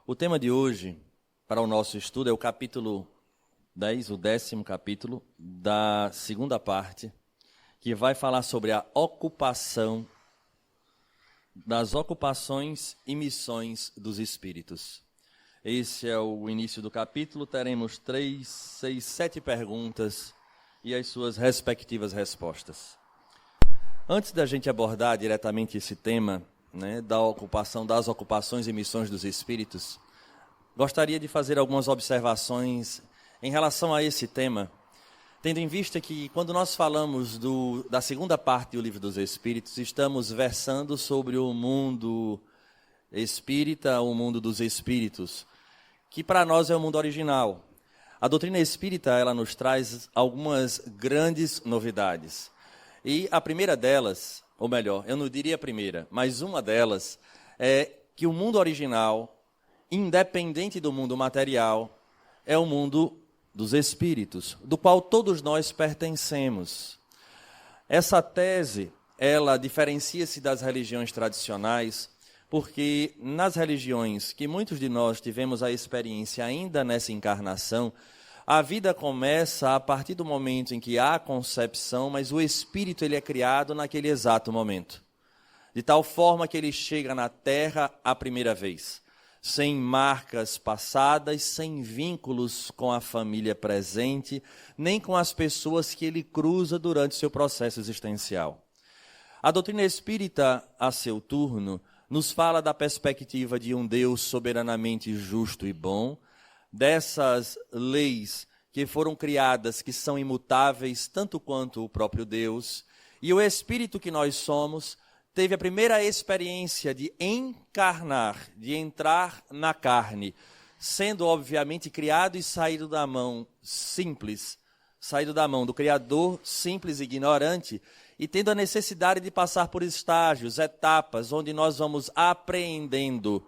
O tema de hoje, para o nosso estudo, é o capítulo 10, o 10º capítulo, da segunda parte, que vai falar sobre a ocupação, das ocupações e missões dos Espíritos. Esse é o início do capítulo, teremos 3, 6, 7 perguntas e as suas respectivas respostas. Antes da gente abordar diretamente esse tema, das ocupações e missões dos Espíritos, gostaria de fazer algumas observações em relação a esse tema, tendo em vista que quando nós falamos da segunda parte do Livro dos Espíritos, estamos versando sobre o mundo espírita, o mundo dos espíritos, que para nós é o mundo original. A doutrina espírita, ela nos traz algumas grandes novidades. E a primeira delas, ou melhor, eu não diria a primeira, mas uma delas é que o mundo original, independente do mundo material, é o mundo dos espíritos, do qual todos nós pertencemos. Essa tese, ela diferencia-se das religiões tradicionais, porque nas religiões que muitos de nós tivemos a experiência ainda nessa encarnação, a vida começa a partir do momento em que há a concepção, mas o espírito ele é criado naquele exato momento. De tal forma que ele chega na Terra a primeira vez, sem marcas passadas, sem vínculos com a família presente, nem com as pessoas que ele cruza durante seu processo existencial. A doutrina espírita, a seu turno, nos fala da perspectiva de um Deus soberanamente justo e bom, dessas leis que foram criadas, que são imutáveis, tanto quanto o próprio Deus, e o Espírito que nós somos, teve a primeira experiência de encarnar, de entrar na carne, sendo obviamente criado e saído da mão simples, saído da mão do Criador simples e ignorante, e tendo a necessidade de passar por estágios, etapas, onde nós vamos apreendendo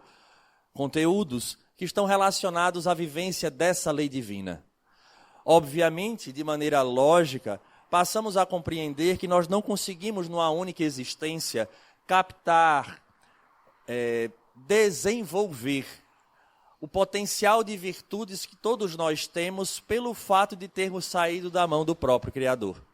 conteúdos que estão relacionados à vivência dessa lei divina. Obviamente, de maneira lógica, passamos a compreender que nós não conseguimos, numa única existência, captar, desenvolver o potencial de virtudes que todos nós temos pelo fato de termos saído da mão do próprio Criador.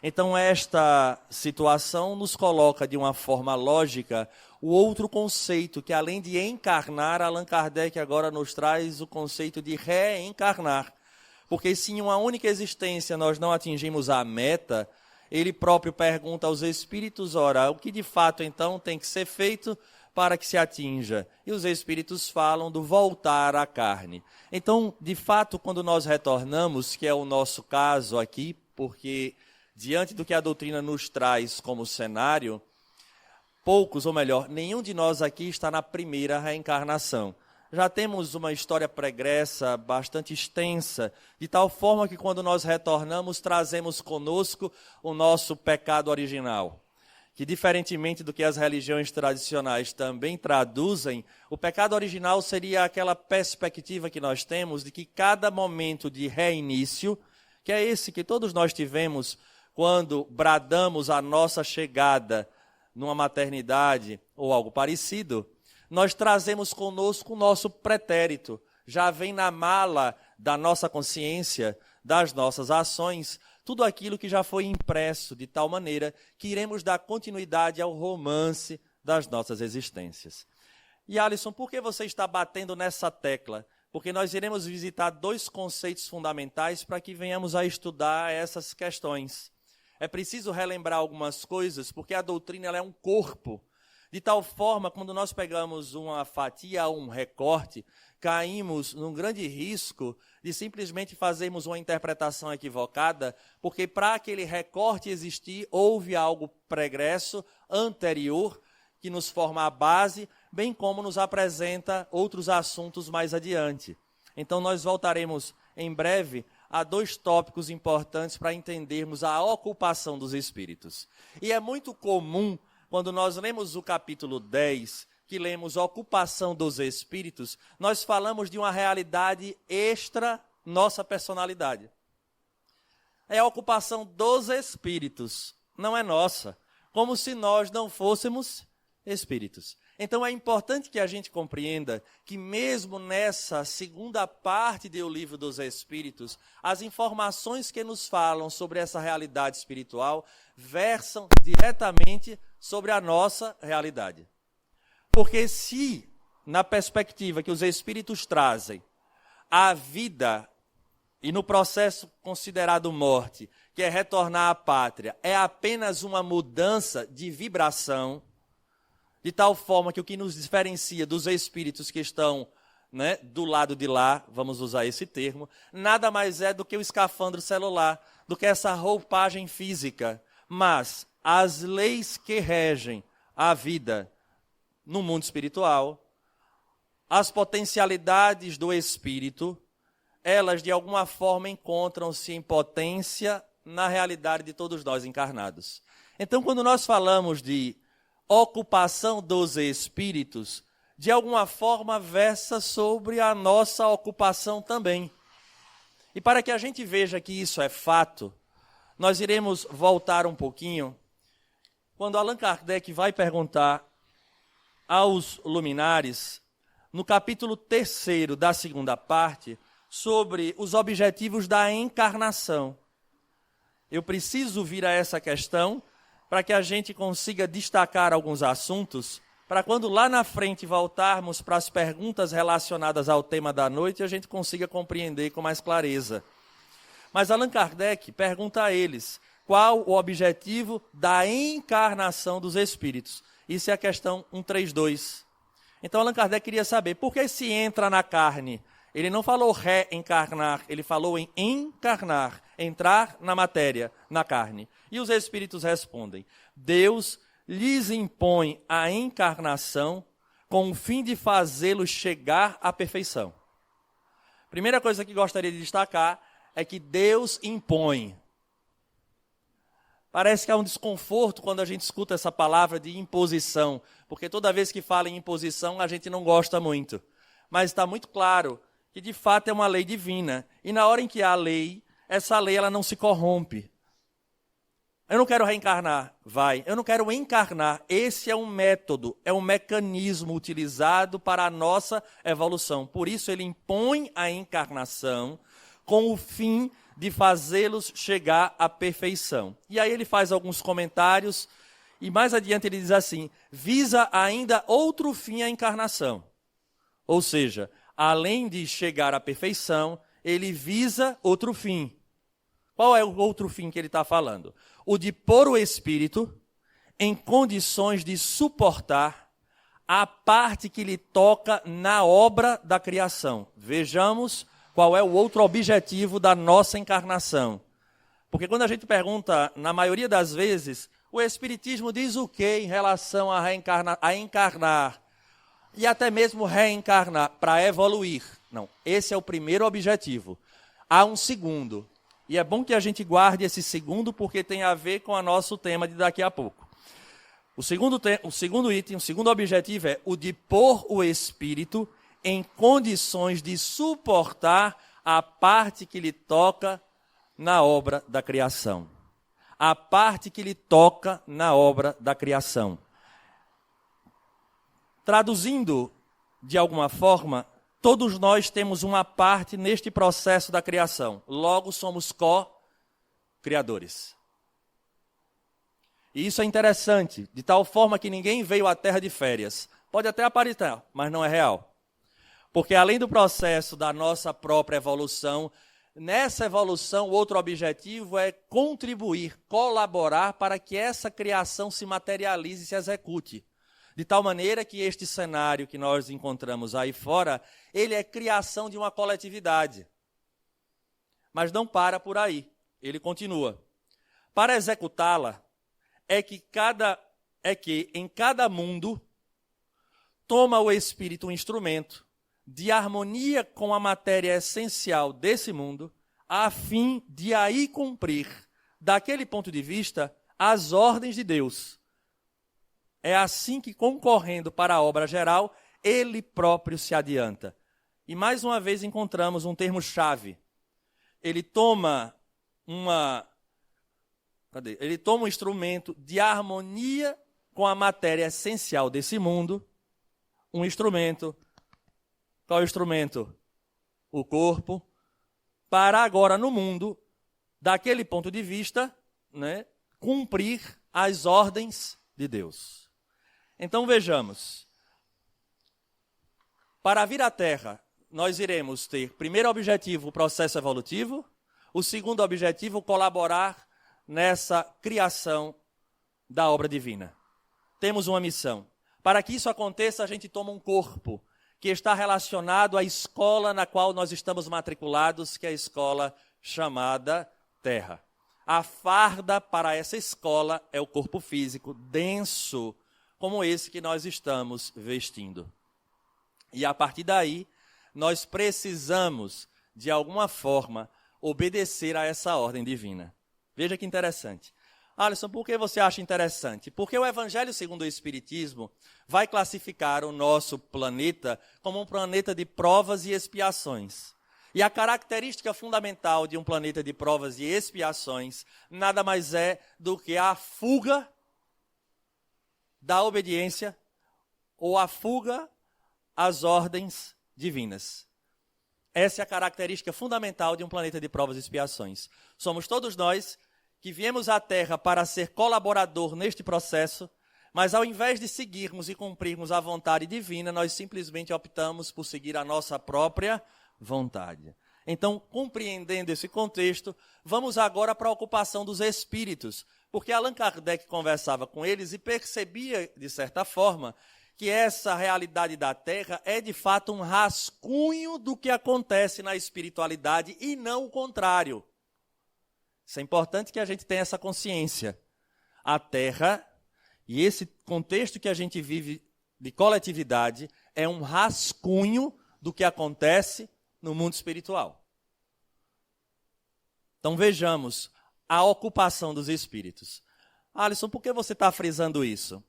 Então, esta situação nos coloca de uma forma lógica o outro conceito, que além de encarnar, Allan Kardec agora nos traz o conceito de reencarnar. Porque se em uma única existência nós não atingimos a meta, ele próprio pergunta aos espíritos, ora, o que de fato então tem que ser feito para que se atinja? E os espíritos falam do voltar à carne. Então, de fato, quando nós retornamos, que é o nosso caso aqui, porque diante do que a doutrina nos traz como cenário, poucos, ou melhor, nenhum de nós aqui está na primeira reencarnação. Já temos uma história pregressa, bastante extensa, de tal forma que quando nós retornamos, trazemos conosco o nosso pecado original. Que, diferentemente do que as religiões tradicionais também traduzem, o pecado original seria aquela perspectiva que nós temos de que cada momento de reinício, que é esse que todos nós tivemos quando bradamos a nossa chegada numa maternidade ou algo parecido, nós trazemos conosco o nosso pretérito. Já vem na mala da nossa consciência, das nossas ações, tudo aquilo que já foi impresso, de tal maneira que iremos dar continuidade ao romance das nossas existências. E Alisson, por que você está batendo nessa tecla? Porque nós iremos visitar 2 conceitos fundamentais para que venhamos a estudar essas questões. É preciso relembrar algumas coisas, porque a doutrina ela é um corpo. De tal forma, quando nós pegamos uma fatia, um recorte, caímos num grande risco de simplesmente fazermos uma interpretação equivocada, porque para aquele recorte existir, houve algo pregresso, anterior, que nos forma a base, bem como nos apresenta outros assuntos mais adiante. Então, nós voltaremos em breve a 2 tópicos importantes para entendermos a ocupação dos espíritos. E é muito comum, quando nós lemos o capítulo 10, que lemos a ocupação dos espíritos, nós falamos de uma realidade extra nossa personalidade. É a ocupação dos espíritos, não é nossa. Como se nós não fôssemos espíritos. Então é importante que a gente compreenda que mesmo nessa segunda parte do Livro dos Espíritos, as informações que nos falam sobre essa realidade espiritual versam diretamente sobre a nossa realidade. Porque se, na perspectiva que os Espíritos trazem, a vida e no processo considerado morte, que é retornar à pátria, é apenas uma mudança de vibração, de tal forma que o que nos diferencia dos espíritos que estão, né, do lado de lá, vamos usar esse termo, nada mais é do que o escafandro celular, do que essa roupagem física. Mas as leis que regem a vida no mundo espiritual, as potencialidades do espírito, elas de alguma forma encontram-se em potência na realidade de todos nós encarnados. Então, quando nós falamos de ocupação dos espíritos, de alguma forma versa sobre a nossa ocupação também. E para que a gente veja que isso é fato, nós iremos voltar um pouquinho, quando Allan Kardec vai perguntar aos luminares, no capítulo 3º da segunda parte, sobre os objetivos da encarnação. Eu preciso vir a essa questão para que a gente consiga destacar alguns assuntos, para quando lá na frente voltarmos para as perguntas relacionadas ao tema da noite, a gente consiga compreender com mais clareza. Mas Allan Kardec pergunta a eles qual o objetivo da encarnação dos espíritos. Isso é a questão 132. Então Allan Kardec queria saber por que se entra na carne. Ele não falou reencarnar, ele falou em encarnar, entrar na matéria, na carne. E os espíritos respondem: Deus lhes impõe a encarnação com o fim de fazê-los chegar à perfeição. Primeira coisa que gostaria de destacar é que Deus impõe. Parece que há um desconforto quando a gente escuta essa palavra de imposição, porque toda vez que fala em imposição a gente não gosta muito. Mas está muito claro que de fato é uma lei divina. E na hora em que há lei, essa lei ela não se corrompe. Eu não quero reencarnar, vai. Eu não quero encarnar. Esse é um método, é um mecanismo utilizado para a nossa evolução. Por isso ele impõe a encarnação com o fim de fazê-los chegar à perfeição. E aí ele faz alguns comentários e mais adiante ele diz assim: visa ainda outro fim a encarnação. Ou seja, além de chegar à perfeição, ele visa outro fim. Qual é o outro fim que ele está falando? O de pôr o espírito em condições de suportar a parte que lhe toca na obra da criação. Vejamos qual é o outro objetivo da nossa encarnação. Porque quando a gente pergunta, na maioria das vezes, o Espiritismo diz o quê em relação a encarnar? E até mesmo reencarnar, para evoluir. Não, esse é o primeiro objetivo. Há um segundo. E é bom que a gente guarde esse segundo, porque tem a ver com o nosso tema de daqui a pouco. O segundo item, o segundo objetivo é o de pôr o espírito em condições de suportar a parte que lhe toca na obra da criação. A parte que lhe toca na obra da criação. Traduzindo de alguma forma, todos nós temos uma parte neste processo da criação. Logo, somos co-criadores. E isso é interessante, de tal forma que ninguém veio à Terra de férias. Pode até aparecer, mas não é real. Porque além do processo da nossa própria evolução, nessa evolução o outro objetivo é contribuir, colaborar para que essa criação se materialize e se execute. De tal maneira que este cenário que nós encontramos aí fora, ele é criação de uma coletividade. Mas não para por aí, ele continua. Para executá-la, é que em cada mundo toma o espírito um instrumento de harmonia com a matéria essencial desse mundo, a fim de aí cumprir, daquele ponto de vista, as ordens de Deus. É assim que, concorrendo para a obra geral, ele próprio se adianta. E mais uma vez encontramos um termo-chave. Ele toma um instrumento de harmonia com a matéria essencial desse mundo, um instrumento. Qual é o instrumento? O corpo. Para agora no mundo, daquele ponto de vista, né, cumprir as ordens de Deus. Então vejamos. Para vir à Terra, nós iremos ter, primeiro objetivo, o processo evolutivo. O segundo objetivo, colaborar nessa criação da obra divina. Temos uma missão. Para que isso aconteça, a gente toma um corpo que está relacionado à escola na qual nós estamos matriculados, que é a escola chamada Terra. A farda para essa escola é o corpo físico denso, como esse que nós estamos vestindo. E a partir daí, nós precisamos, de alguma forma, obedecer a essa ordem divina. Veja que interessante. Alisson, por que você acha interessante? Porque o Evangelho segundo o Espiritismo vai classificar o nosso planeta como um planeta de provas e expiações. E a característica fundamental de um planeta de provas e expiações nada mais é do que a fuga da obediência ou a fuga às ordens divinas. Essa é a característica fundamental de um planeta de provas e expiações. Somos todos nós que viemos à Terra para ser colaborador neste processo, mas ao invés de seguirmos e cumprirmos a vontade divina, nós simplesmente optamos por seguir a nossa própria vontade. Então, compreendendo esse contexto, vamos agora para a ocupação dos espíritos, porque Allan Kardec conversava com eles e percebia, de certa forma, que essa realidade da Terra é de fato um rascunho do que acontece na espiritualidade e não o contrário. Isso é importante que a gente tenha essa consciência. A Terra e esse contexto que a gente vive de coletividade é um rascunho do que acontece no mundo espiritual. Então vejamos a ocupação dos espíritos. Alisson, por que você está frisando isso?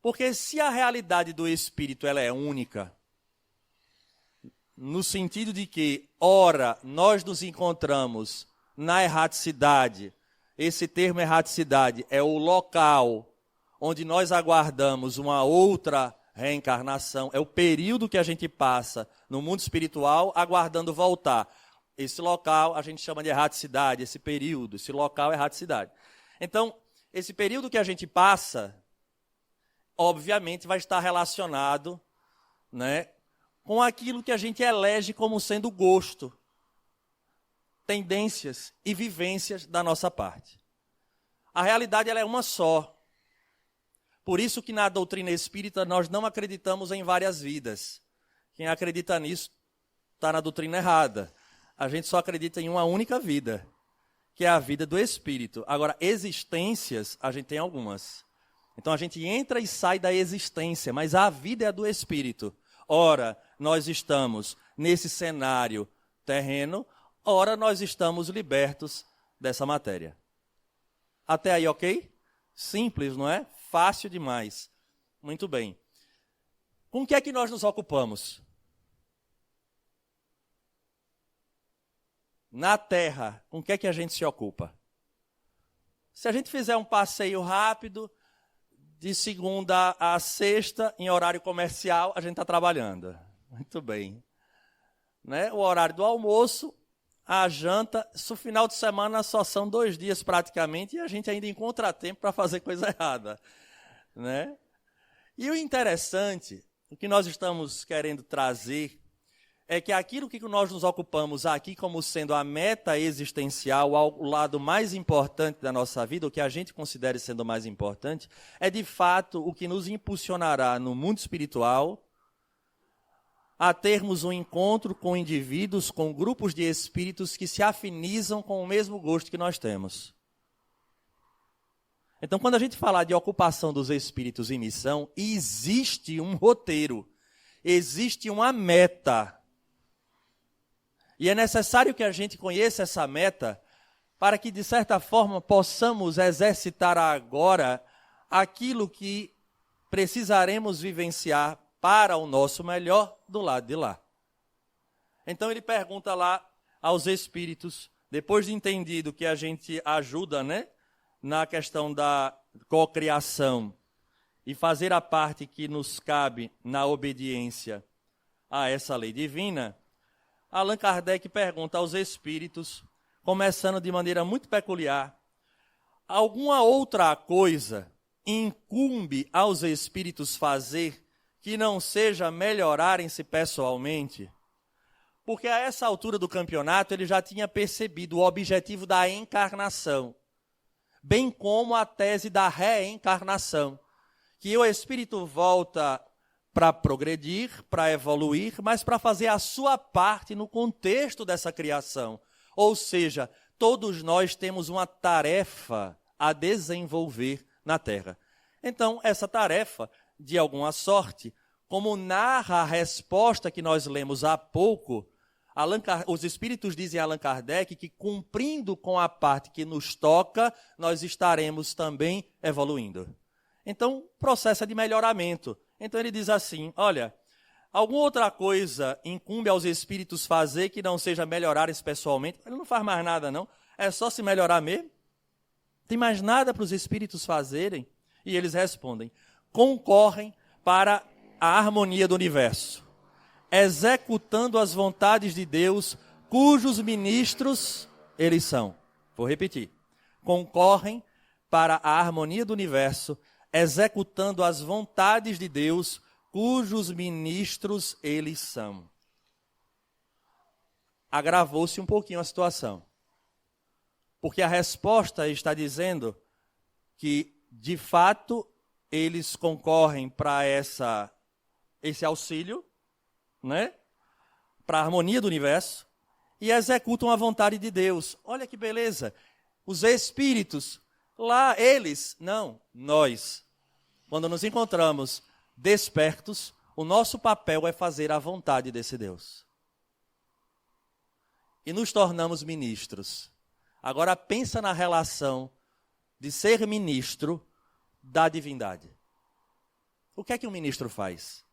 Porque se a realidade do espírito ela é única, no sentido de que, ora, nós nos encontramos na erraticidade, esse termo erraticidade é o local onde nós aguardamos uma outra reencarnação, é o período que a gente passa no mundo espiritual aguardando voltar. Esse local a gente chama de erraticidade, esse período, esse local é erraticidade. Então, esse período que a gente passa, obviamente vai estar relacionado, né, com aquilo que a gente elege como sendo gosto, tendências e vivências da nossa parte. A realidade ela é uma só. Por isso que na doutrina espírita nós não acreditamos em várias vidas. Quem acredita nisso está na doutrina errada. A gente só acredita em uma única vida, que é a vida do espírito. Agora, existências, a gente tem algumas. Então a gente entra e sai da existência, mas a vida é a do espírito. Ora, nós estamos nesse cenário terreno, ora, nós estamos libertos dessa matéria. Até aí, ok? Simples, não é? Fácil demais. Muito bem. Com o que é que nós nos ocupamos? Na Terra, com o que é que a gente se ocupa? Se a gente fizer um passeio rápido, de segunda a sexta, em horário comercial, a gente está trabalhando. Muito bem. Né? O horário do almoço, a janta, no final de semana só são 2 dias praticamente, e a gente ainda encontra tempo para fazer coisa errada. Né? E o interessante, o que nós estamos querendo trazer, é que aquilo que nós nos ocupamos aqui como sendo a meta existencial, o lado mais importante da nossa vida, o que a gente considere sendo o mais importante, é de fato o que nos impulsionará no mundo espiritual a termos um encontro com indivíduos, com grupos de espíritos que se afinizam com o mesmo gosto que nós temos. Então, quando a gente falar de ocupação dos espíritos em missão, existe um roteiro, existe uma meta. E é necessário que a gente conheça essa meta para que, de certa forma, possamos exercitar agora aquilo que precisaremos vivenciar para o nosso melhor do lado de lá. Então ele pergunta lá aos espíritos, depois de entendido que a gente ajuda, né, na questão da cocriação e fazer a parte que nos cabe na obediência a essa lei divina, Allan Kardec pergunta aos espíritos, começando de maneira muito peculiar, alguma outra coisa incumbe aos espíritos fazer que não seja melhorarem-se pessoalmente? Porque a essa altura do campeonato ele já tinha percebido o objetivo da encarnação, bem como a tese da reencarnação, que o espírito volta para progredir, para evoluir, mas para fazer a sua parte no contexto dessa criação. Ou seja, todos nós temos uma tarefa a desenvolver na Terra. Então, essa tarefa, de alguma sorte, como narra a resposta que nós lemos há pouco, os espíritos dizem a Allan Kardec que, cumprindo com a parte que nos toca, nós estaremos também evoluindo. Então, processo é de melhoramento. Então, ele diz assim, olha, alguma outra coisa incumbe aos espíritos fazer que não seja melhorarem-se pessoalmente? Ele não faz mais nada, não. É só se melhorar mesmo. Tem mais nada para os espíritos fazerem? E eles respondem, concorrem para a harmonia do universo, executando as vontades de Deus, cujos ministros eles são. Vou repetir. Concorrem para a harmonia do universo, executando as vontades de Deus, cujos ministros eles são. Agravou-se um pouquinho a situação. Porque a resposta está dizendo que, de fato, eles concorrem para esse auxílio, né? Para a harmonia do universo, e executam a vontade de Deus. Olha que beleza! Os espíritos, lá eles, não, nós. Quando nos encontramos despertos, o nosso papel é fazer a vontade desse Deus. E nos tornamos ministros. Agora pensa na relação de ser ministro da divindade. O que é que um ministro faz?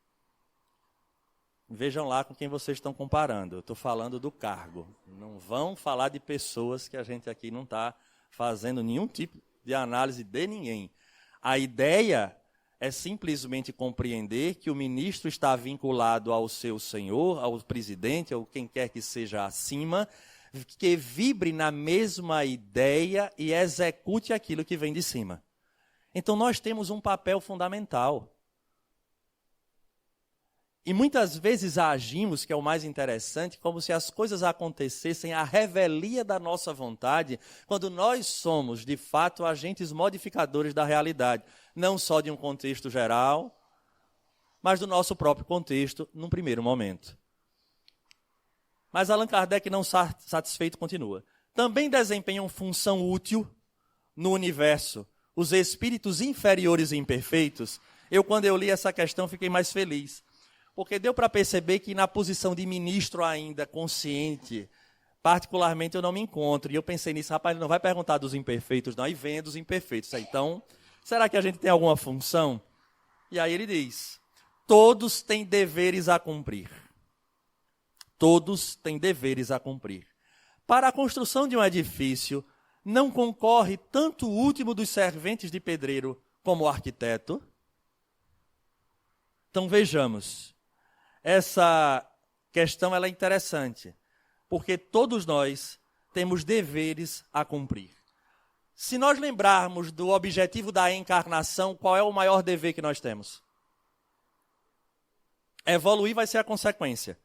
Vejam lá com quem vocês estão comparando. Eu estou falando do cargo. Não vão falar de pessoas que a gente aqui não está fazendo nenhum tipo de análise de ninguém. A ideia é simplesmente compreender que o ministro está vinculado ao seu senhor, ao presidente, ou quem quer que seja acima, que vibre na mesma ideia e execute aquilo que vem de cima. Então nós temos um papel fundamental. E muitas vezes agimos, que é o mais interessante, como se as coisas acontecessem à revelia da nossa vontade, quando nós somos, de fato, agentes modificadores da realidade, não só de um contexto geral, mas do nosso próprio contexto, num primeiro momento. Mas Allan Kardec, não satisfeito, continua. Também desempenham função útil no universo os espíritos inferiores e imperfeitos. Quando eu li essa questão, fiquei mais feliz. Porque deu para perceber que na posição de ministro ainda consciente, particularmente eu não me encontro. E eu pensei nisso, rapaz, ele não vai perguntar dos imperfeitos, não, e vem dos imperfeitos. Então, será que a gente tem alguma função? E aí ele diz, todos têm deveres a cumprir. Todos têm deveres a cumprir. Para a construção de um edifício, não concorre tanto o último dos serventes de pedreiro como o arquiteto? Então vejamos, essa questão ela é interessante, porque todos nós temos deveres a cumprir. Se nós lembrarmos do objetivo da encarnação, qual é o maior dever que nós temos? Evoluir vai ser a consequência.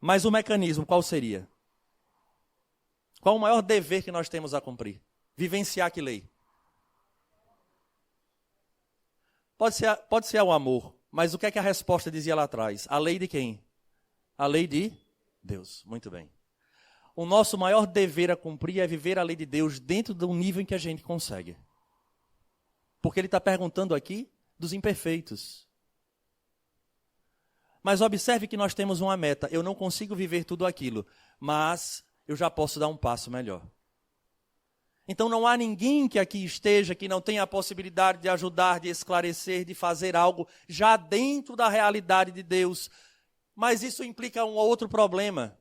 Mas o mecanismo, qual seria? Qual o maior dever que nós temos a cumprir? Vivenciar que lei? Pode ser o amor, mas o que é que a resposta dizia lá atrás? A lei de quem? A lei de Deus. Muito bem. O nosso maior dever a cumprir é viver a lei de Deus dentro do nível em que a gente consegue. Porque ele está perguntando aqui dos imperfeitos. Mas observe que nós temos uma meta. Eu não consigo viver tudo aquilo, mas eu já posso dar um passo melhor. Então não há ninguém que aqui esteja que não tenha a possibilidade de ajudar, de esclarecer, de fazer algo já dentro da realidade de Deus. Mas isso implica um outro problema,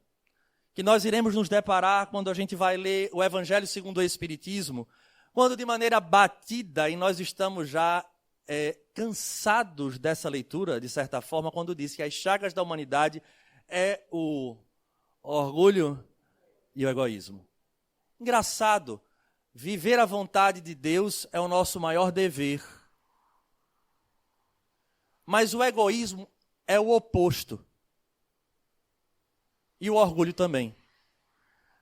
que nós iremos nos deparar quando a gente vai ler o Evangelho segundo o Espiritismo, quando de maneira batida, e nós estamos já cansados dessa leitura, de certa forma, quando diz que as chagas da humanidade é o orgulho e o egoísmo. Engraçado, viver a vontade de Deus é o nosso maior dever. Mas o egoísmo é o oposto. E o orgulho também.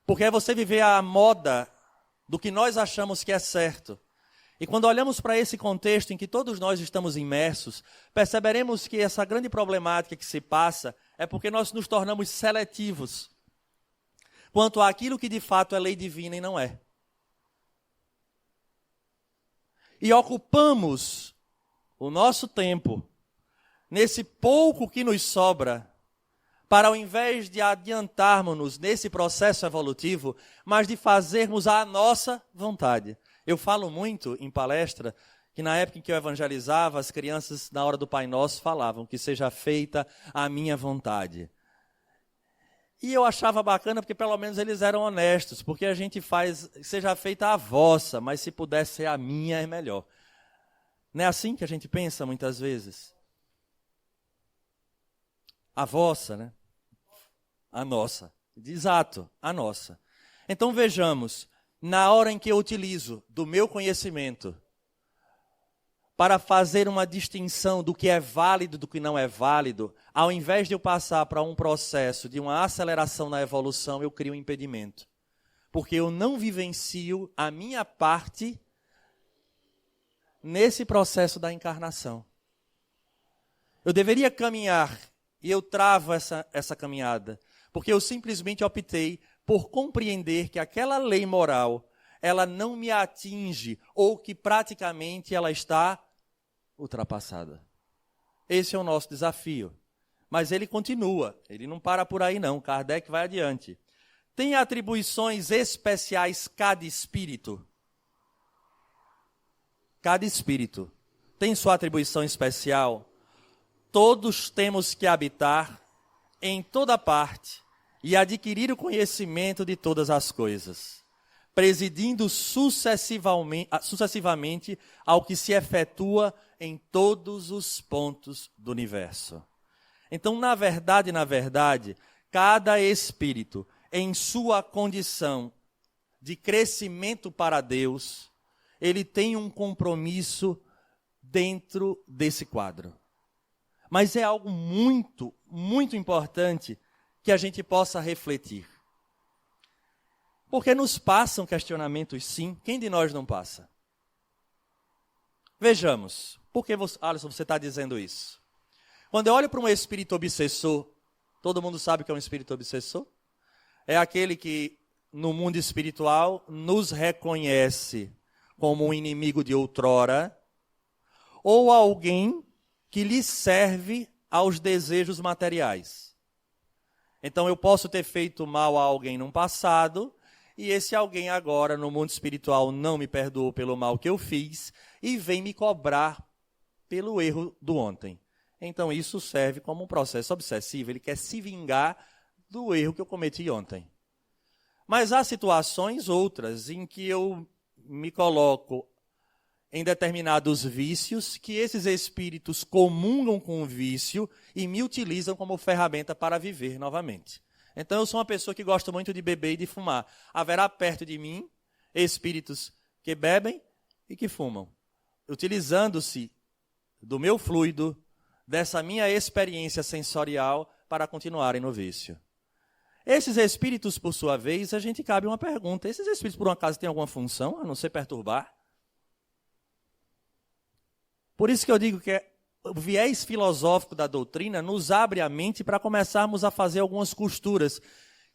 Porque é você viver a moda do que nós achamos que é certo. E quando olhamos para esse contexto em que todos nós estamos imersos, perceberemos que essa grande problemática que se passa é porque nós nos tornamos seletivos quanto àquilo que de fato é lei divina e não é. E ocupamos o nosso tempo, nesse pouco que nos sobra, para ao invés de adiantarmos-nos nesse processo evolutivo, mas de fazermos a nossa vontade. Eu falo muito em palestra que na época em que eu evangelizava, as crianças na hora do Pai Nosso falavam que seja feita a minha vontade. E eu achava bacana porque pelo menos eles eram honestos, porque a gente faz, seja feita a vossa, mas se pudesse ser a minha é melhor. Não é assim que a gente pensa muitas vezes? A vossa, né? A nossa. Exato, a nossa. Então vejamos, na hora em que eu utilizo do meu conhecimento para fazer uma distinção do que é válido e do que não é válido, ao invés de eu passar para um processo de uma aceleração na evolução, eu crio um impedimento. Porque eu não vivencio a minha parte nesse processo da encarnação. Eu deveria caminhar e eu travo essa caminhada, porque eu simplesmente optei por compreender que aquela lei moral, ela não me atinge, ou que praticamente ela está ultrapassada. Esse é o nosso desafio. Mas ele continua, ele não para por aí não, Kardec vai adiante. Tem atribuições especiais cada espírito? Cada espírito tem sua atribuição especial. Todos temos que habitar em toda parte e adquirir o conhecimento de todas as coisas, presidindo sucessivamente ao que se efetua em todos os pontos do universo. Então, na verdade, cada espírito, em sua condição de crescimento para Deus, ele tem um compromisso dentro desse quadro. Mas é algo muito, muito importante que a gente possa refletir. Porque nos passam questionamentos, sim. Quem de nós não passa? Vejamos. Por que, Alisson, você está dizendo isso? Quando eu olho para um espírito obsessor, todo mundo sabe o que é um espírito obsessor? É aquele que, no mundo espiritual, nos reconhece como um inimigo de outrora, ou alguém que lhe serve aos desejos materiais. Então eu posso ter feito mal a alguém no passado, e esse alguém agora no mundo espiritual não me perdoou pelo mal que eu fiz, e vem me cobrar pelo erro do ontem. Então isso serve como um processo obsessivo, ele quer se vingar do erro que eu cometi ontem. Mas há situações outras em que eu me coloco em determinados vícios, que esses espíritos comungam com o vício e me utilizam como ferramenta para viver novamente. Então eu sou uma pessoa que gosta muito de beber e de fumar. Haverá perto de mim espíritos que bebem e que fumam, utilizando-se do meu fluido, dessa minha experiência sensorial para continuarem no vício. Esses espíritos, por sua vez, a gente cabe uma pergunta. Esses espíritos, por um acaso, têm alguma função, a não ser perturbar? Por isso que eu digo que o viés filosófico da doutrina nos abre a mente para começarmos a fazer algumas costuras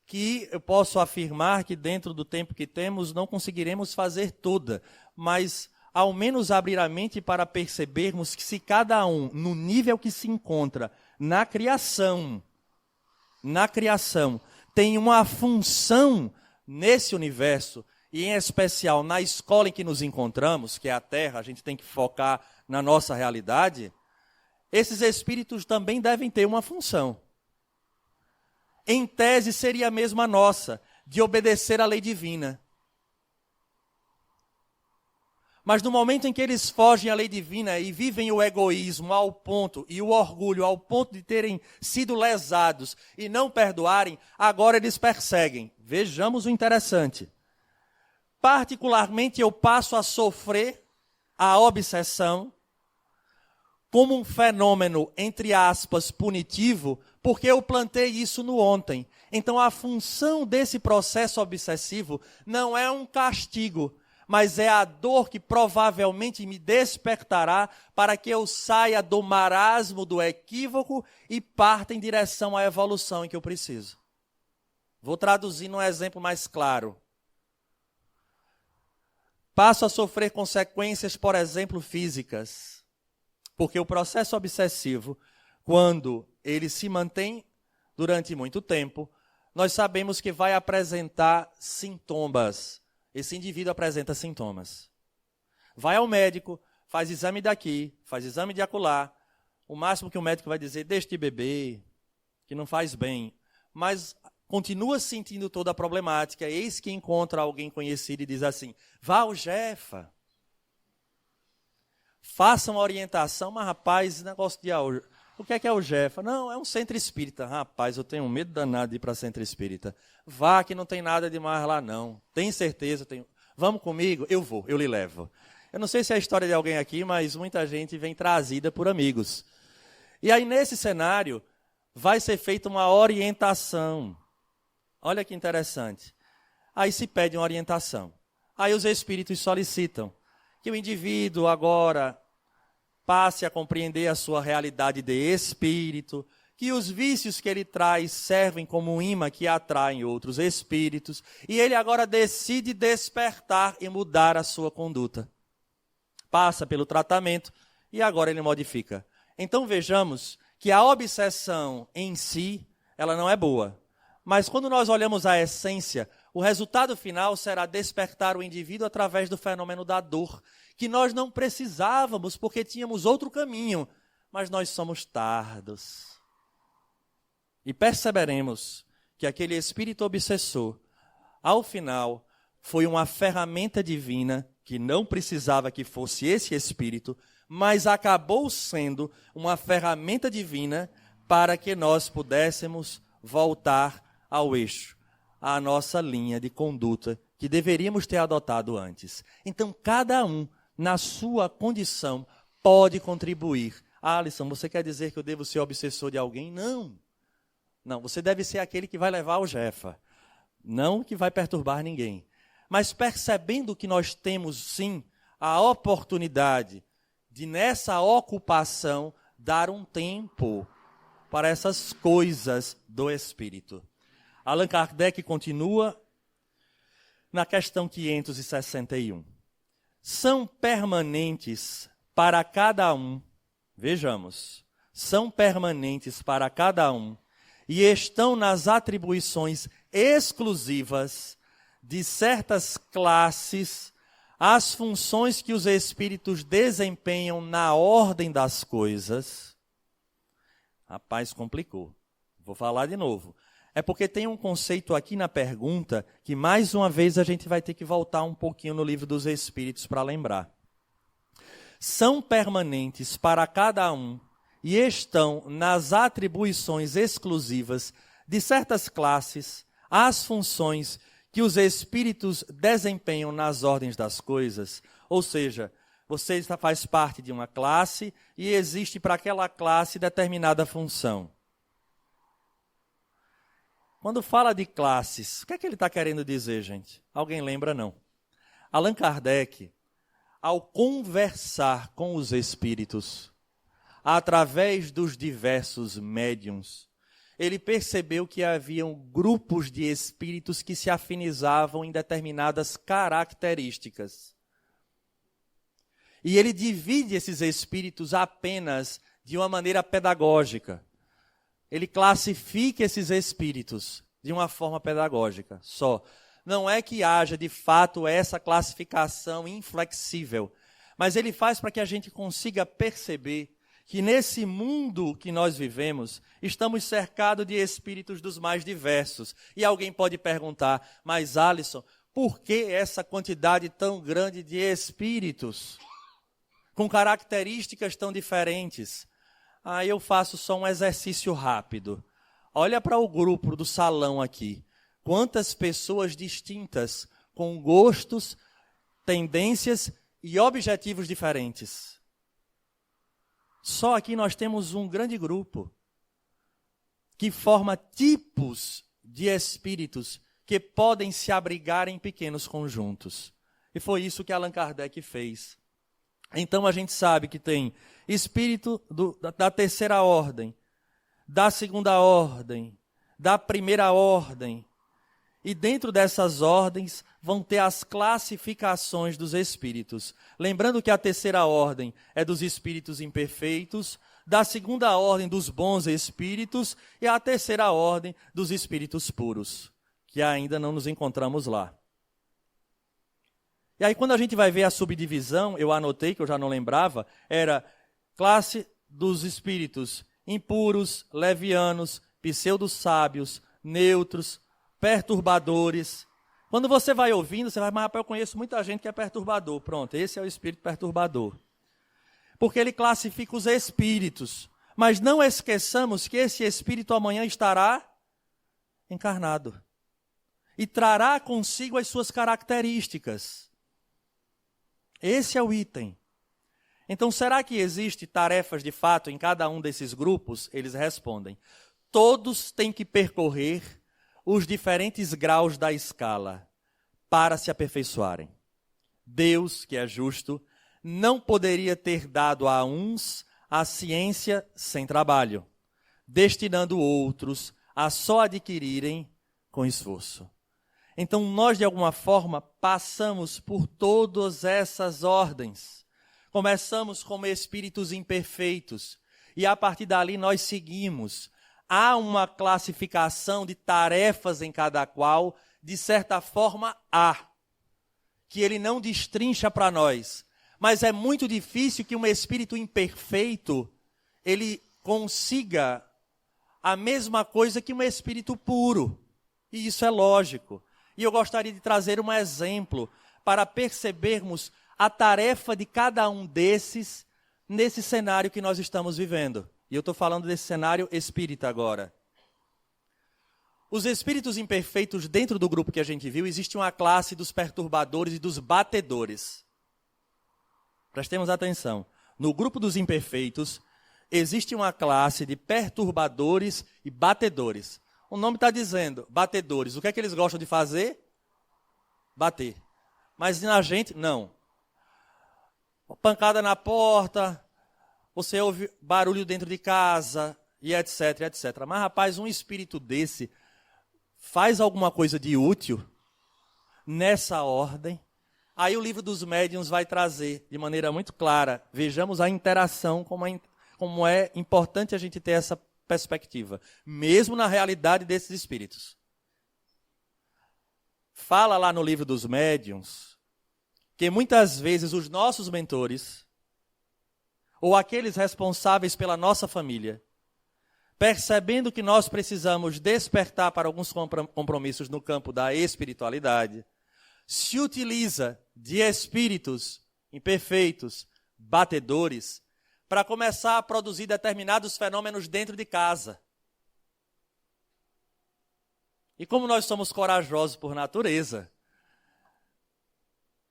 que eu posso afirmar que dentro do tempo que temos não conseguiremos fazer toda, mas ao menos abrir a mente para percebermos que se cada um, no nível que se encontra na criação, tem uma função nesse universo, e em especial na escola em que nos encontramos, que é a Terra, a gente tem que focar na nossa realidade, esses espíritos também devem ter uma função. Em tese, seria a mesma nossa, de obedecer à lei divina. Mas no momento em que eles fogem à lei divina e vivem o egoísmo ao ponto, e o orgulho ao ponto de terem sido lesados e não perdoarem, agora eles perseguem. Vejamos o interessante. Particularmente eu passo a sofrer a obsessão como um fenômeno, entre aspas, punitivo, porque eu plantei isso no ontem. Então a função desse processo obsessivo não é um castigo, mas é a dor que provavelmente me despertará para que eu saia do marasmo do equívoco e parta em direção à evolução em que eu preciso. Vou traduzir num exemplo mais claro. Passo a sofrer consequências, por exemplo, físicas, porque o processo obsessivo, quando ele se mantém durante muito tempo, nós sabemos que vai apresentar sintomas. Esse indivíduo apresenta sintomas. Vai ao médico, faz exame daqui, faz exame de acolá. O máximo que o médico vai dizer, deixe de beber, que não faz bem. Mas continua sentindo toda a problemática. Eis que encontra alguém conhecido e diz assim, vá ao Jefa. Faça uma orientação, mas rapaz, esse negócio de... O que é o Jefa? Não, é um centro espírita. Rapaz, eu tenho medo danado de ir para centro espírita. Vá, que não tem nada demais lá, não. Tem certeza? Tenho. Vamos comigo? Eu vou, eu lhe levo. Eu não sei se é a história de alguém aqui, mas muita gente vem trazida por amigos. E aí, nesse cenário, vai ser feita uma orientação. Olha que interessante. Aí se pede uma orientação. Aí os espíritos solicitam que o indivíduo agora passe a compreender a sua realidade de espírito, que os vícios que ele traz servem como um imã que atraem outros espíritos, e ele agora decide despertar e mudar a sua conduta. Passa pelo tratamento e agora ele modifica. Então vejamos que a obsessão em si, ela não é boa. Mas quando nós olhamos a essência, o resultado final será despertar o indivíduo através do fenômeno da dor, que nós não precisávamos porque tínhamos outro caminho, mas nós somos tardos. E perceberemos que aquele espírito obsessor, ao final, foi uma ferramenta divina que não precisava que fosse esse espírito, mas acabou sendo uma ferramenta divina para que nós pudéssemos voltar ao eixo, à nossa linha de conduta que deveríamos ter adotado antes. Então, cada um, na sua condição, pode contribuir. Alisson, você quer dizer que eu devo ser obsessor de alguém? Não. Não, você deve ser aquele que vai levar o Jefa, não que vai perturbar ninguém. Mas percebendo que nós temos, sim, a oportunidade de, nessa ocupação, dar um tempo para essas coisas do Espírito. Allan Kardec continua na questão 561. São permanentes para cada um, vejamos, são permanentes para cada um e estão nas atribuições exclusivas de certas classes as funções que os espíritos desempenham na ordem das coisas. Rapaz, complicou. Vou falar de novo. É porque tem um conceito aqui na pergunta que, mais uma vez, a gente vai ter que voltar um pouquinho no Livro dos Espíritos para lembrar. São permanentes para cada um e estão nas atribuições exclusivas de certas classes as funções que os espíritos desempenham nas ordens das coisas. Ou seja, você faz parte de uma classe e existe para aquela classe determinada função. Quando fala de classes, o que é que ele está querendo dizer, gente? Alguém lembra, não? Allan Kardec, ao conversar com os espíritos, através dos diversos médiuns, ele percebeu que haviam grupos de espíritos que se afinizavam em determinadas características. E ele divide esses espíritos apenas de uma maneira pedagógica. Ele classifica esses espíritos de uma forma pedagógica só. Não é que haja, de fato, essa classificação inflexível, mas ele faz para que a gente consiga perceber que nesse mundo que nós vivemos, estamos cercados de espíritos dos mais diversos. E alguém pode perguntar, mas Alisson, por que essa quantidade tão grande de espíritos, com características tão diferentes? Aí eu faço só um exercício rápido. Olha para o grupo do salão aqui. Quantas pessoas distintas, com gostos, tendências e objetivos diferentes. Só aqui nós temos um grande grupo que forma tipos de espíritos que podem se abrigar em pequenos conjuntos. E foi isso que Allan Kardec fez. Então a gente sabe que tem espírito da terceira ordem, da segunda ordem, da primeira ordem. E dentro dessas ordens vão ter as classificações dos espíritos. Lembrando que a terceira ordem é dos espíritos imperfeitos, da segunda ordem dos bons espíritos e a terceira ordem dos espíritos puros, que ainda não nos encontramos lá. E aí quando a gente vai ver a subdivisão, eu anotei que eu já não lembrava, era classe dos espíritos impuros, levianos, pseudo-sábios, neutros, perturbadores. Quando você vai ouvindo, você vai, mas rapaz, eu conheço muita gente que é perturbador. Pronto, esse é o espírito perturbador. Porque ele classifica os espíritos. Mas não esqueçamos que esse espírito amanhã estará encarnado. E trará consigo as suas características. Esse é o item. Então, será que existem tarefas de fato em cada um desses grupos? Eles respondem. Todos têm que percorrer os diferentes graus da escala para se aperfeiçoarem. Deus, que é justo, não poderia ter dado a uns a ciência sem trabalho, destinando outros a só adquirirem com esforço. Então, nós, de alguma forma, passamos por todas essas ordens. Começamos como espíritos imperfeitos e, a partir dali, nós seguimos. Há uma classificação de tarefas em cada qual, de certa forma, há, que ele não destrincha para nós. Mas é muito difícil que um espírito imperfeito, ele consiga a mesma coisa que um espírito puro. E isso é lógico. E eu gostaria de trazer um exemplo para percebermos a tarefa de cada um desses nesse cenário que nós estamos vivendo. E eu estou falando desse cenário espírita agora. Os espíritos imperfeitos, dentro do grupo que a gente viu, existe uma classe dos perturbadores e dos batedores. Prestemos atenção. No grupo dos imperfeitos, existe uma classe de perturbadores e batedores. O nome está dizendo, batedores. O que é que eles gostam de fazer? Bater. Mas na gente, não. Pancada na porta, você ouve barulho dentro de casa, e etc, etc. Mas, rapaz, um espírito desse faz alguma coisa de útil nessa ordem. Aí o livro dos médiuns vai trazer de maneira muito clara. Vejamos a interação, como é importante a gente ter essa perspectiva, mesmo na realidade desses espíritos. Fala lá no livro dos médiuns que muitas vezes os nossos mentores, ou aqueles responsáveis pela nossa família, percebendo que nós precisamos despertar para alguns compromissos no campo da espiritualidade, se utiliza de espíritos imperfeitos, batedores, para começar a produzir determinados fenômenos dentro de casa. E como nós somos corajosos por natureza,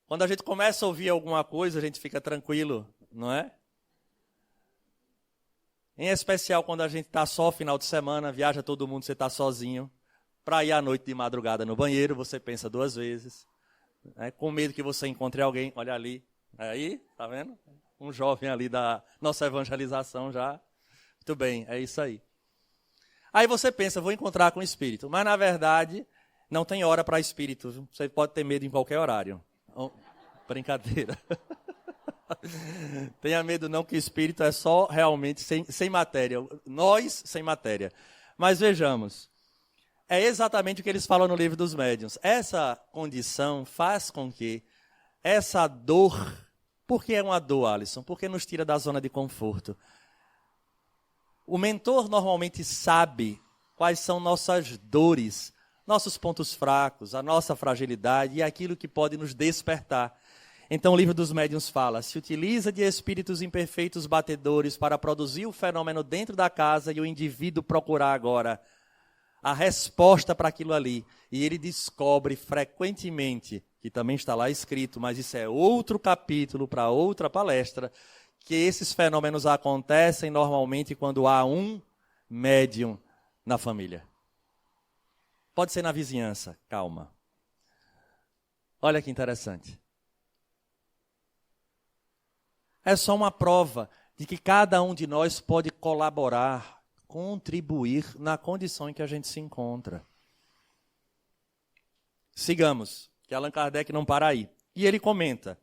quando a gente começa a ouvir alguma coisa, a gente fica tranquilo, não é? Em especial quando a gente está só final de semana, viaja todo mundo, você está sozinho, para ir à noite de madrugada no banheiro, você pensa duas vezes, né? Com medo que você encontre alguém, olha ali, aí, tá vendo? Um jovem ali da nossa evangelização já. Muito bem, é isso aí. Aí você pensa, vou encontrar com o espírito. Mas, na verdade, não tem hora para espírito. Você pode ter medo em qualquer horário. Oh, brincadeira. Tenha medo não, que o espírito é só realmente sem matéria. Nós sem matéria. Mas vejamos. É exatamente o que eles falam no livro dos médiuns. Essa condição faz com que essa dor... Por que é uma dor, Alisson? Porque nos tira da zona de conforto. O mentor normalmente sabe quais são nossas dores, nossos pontos fracos, a nossa fragilidade e aquilo que pode nos despertar. Então o livro dos médiuns fala, se utiliza de espíritos imperfeitos batedores para produzir o fenômeno dentro da casa e o indivíduo procurar agora a resposta para aquilo ali. E ele descobre frequentemente, que também está lá escrito, mas isso é outro capítulo para outra palestra, que esses fenômenos acontecem normalmente quando há um médium na família. Pode ser na vizinhança, calma. Olha que interessante. É só uma prova de que cada um de nós pode colaborar, contribuir na condição em que a gente se encontra. Sigamos, que Allan Kardec não para aí. E ele comenta,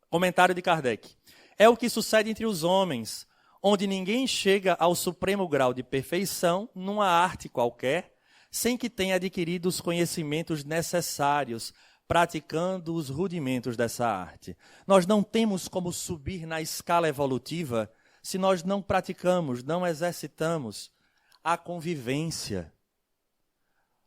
comentário de Kardec, é o que sucede entre os homens, onde ninguém chega ao supremo grau de perfeição numa arte qualquer, sem que tenha adquirido os conhecimentos necessários, praticando os rudimentos dessa arte. Nós não temos como subir na escala evolutiva se nós não praticamos, não exercitamos a convivência,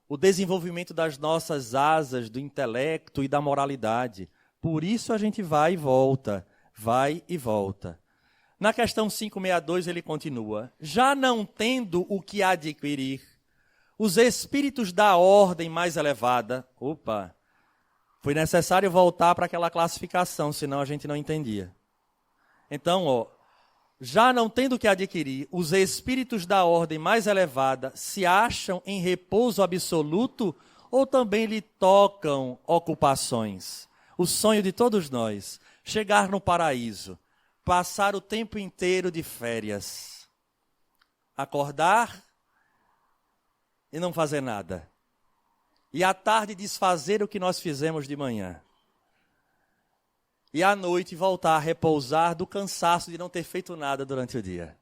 o desenvolvimento das nossas asas, do intelecto e da moralidade. Por isso a gente vai e volta, vai e volta. Na questão 562 ele continua, já não tendo o que adquirir, os espíritos da ordem mais elevada, foi necessário voltar para aquela classificação, senão a gente não entendia. Então, já não tendo o que adquirir, os espíritos da ordem mais elevada se acham em repouso absoluto ou também lhe tocam ocupações? O sonho de todos nós, chegar no paraíso, passar o tempo inteiro de férias, acordar e não fazer nada. E à tarde desfazer o que nós fizemos de manhã. E à noite voltar a repousar do cansaço de não ter feito nada durante o dia.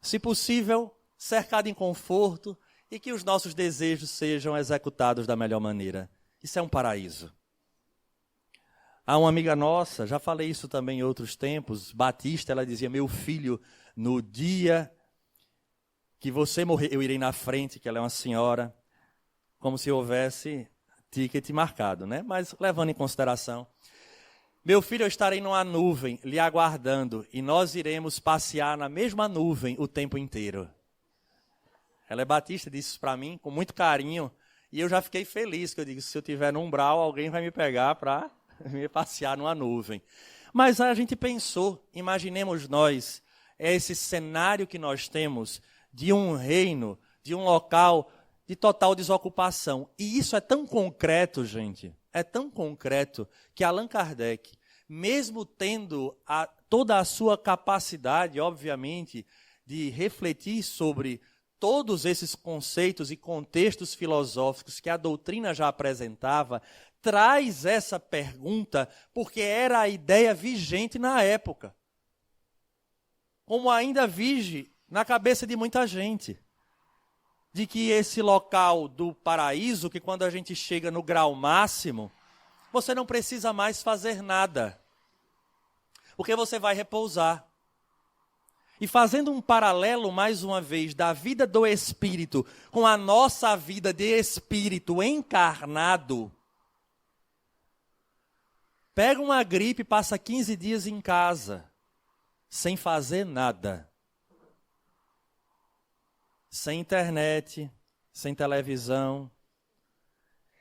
Se possível, cercado em conforto e que os nossos desejos sejam executados da melhor maneira. Isso é um paraíso. Há uma amiga nossa, já falei isso também em outros tempos, Batista, ela dizia, meu filho, no dia que você morrer, eu irei na frente, que ela é uma senhora, como se houvesse ticket marcado, né? Mas levando em consideração, meu filho, eu estarei numa nuvem lhe aguardando e nós iremos passear na mesma nuvem o tempo inteiro. Ela é batista, disse isso para mim com muito carinho e eu já fiquei feliz, que eu digo, se eu estiver no umbral, alguém vai me pegar para me passear numa nuvem. Mas a gente pensou, imaginemos nós, esse cenário que nós temos de um reino, de um local de total desocupação. E isso é tão concreto, gente, é tão concreto que Allan Kardec, mesmo tendo toda a sua capacidade, obviamente, de refletir sobre todos esses conceitos e contextos filosóficos que a doutrina já apresentava, traz essa pergunta porque era a ideia vigente na época. Como ainda vige na cabeça de muita gente. De que esse local do paraíso, que quando a gente chega no grau máximo, você não precisa mais fazer nada. Porque você vai repousar. E fazendo um paralelo, mais uma vez, da vida do espírito com a nossa vida de espírito encarnado, pega uma gripe e passa 15 dias em casa, sem fazer nada. Sem internet, sem televisão.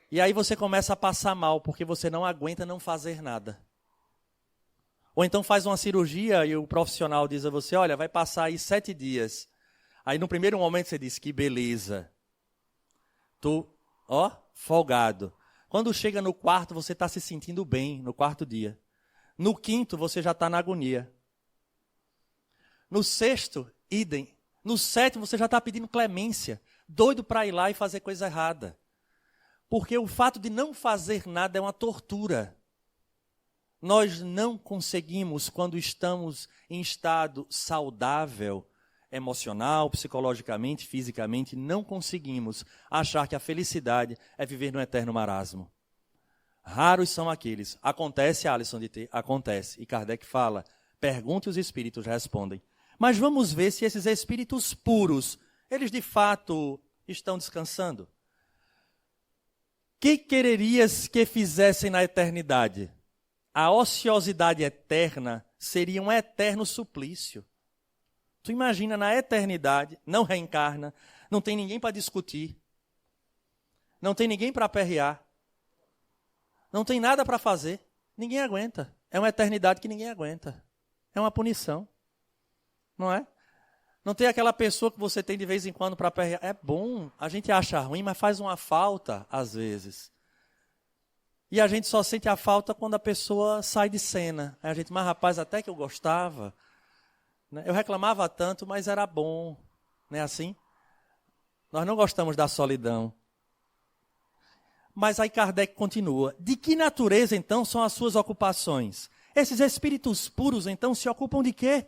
E aí você começa a passar mal, porque você não aguenta não fazer nada. Ou então faz uma cirurgia e o profissional diz a você, olha, vai passar aí 7 dias. Aí no primeiro momento você diz, que beleza. Tô, folgado. Quando chega no quarto, você está se sentindo bem, no quarto dia. No quinto, você já está na agonia. No sexto, idem. No sétimo, você já está pedindo clemência, doido para ir lá e fazer coisa errada. Porque o fato de não fazer nada é uma tortura. Nós não conseguimos, quando estamos em estado saudável, emocional, psicologicamente, fisicamente, não conseguimos achar que a felicidade é viver no eterno marasmo. Raros são aqueles. Acontece, Alisson, de ter? Acontece. E Kardec fala, pergunte e os espíritos respondem. Mas vamos ver se esses espíritos puros, eles de fato estão descansando. Que quererias que fizessem na eternidade? A ociosidade eterna seria um eterno suplício. Tu imagina, na eternidade, não reencarna, não tem ninguém para discutir, não tem ninguém para aperrear, não tem nada para fazer, ninguém aguenta. É uma eternidade que ninguém aguenta. É uma punição, não é? Não tem aquela pessoa que você tem de vez em quando para aperrear. É bom, a gente acha ruim, mas faz uma falta às vezes. E a gente só sente a falta quando a pessoa sai de cena. Aí a gente, mas rapaz, até que eu gostava, né? Eu reclamava tanto, mas era bom. Não é assim? Nós não gostamos da solidão. Mas aí Kardec continua. De que natureza, então, são as suas ocupações? Esses espíritos puros, então, se ocupam de quê?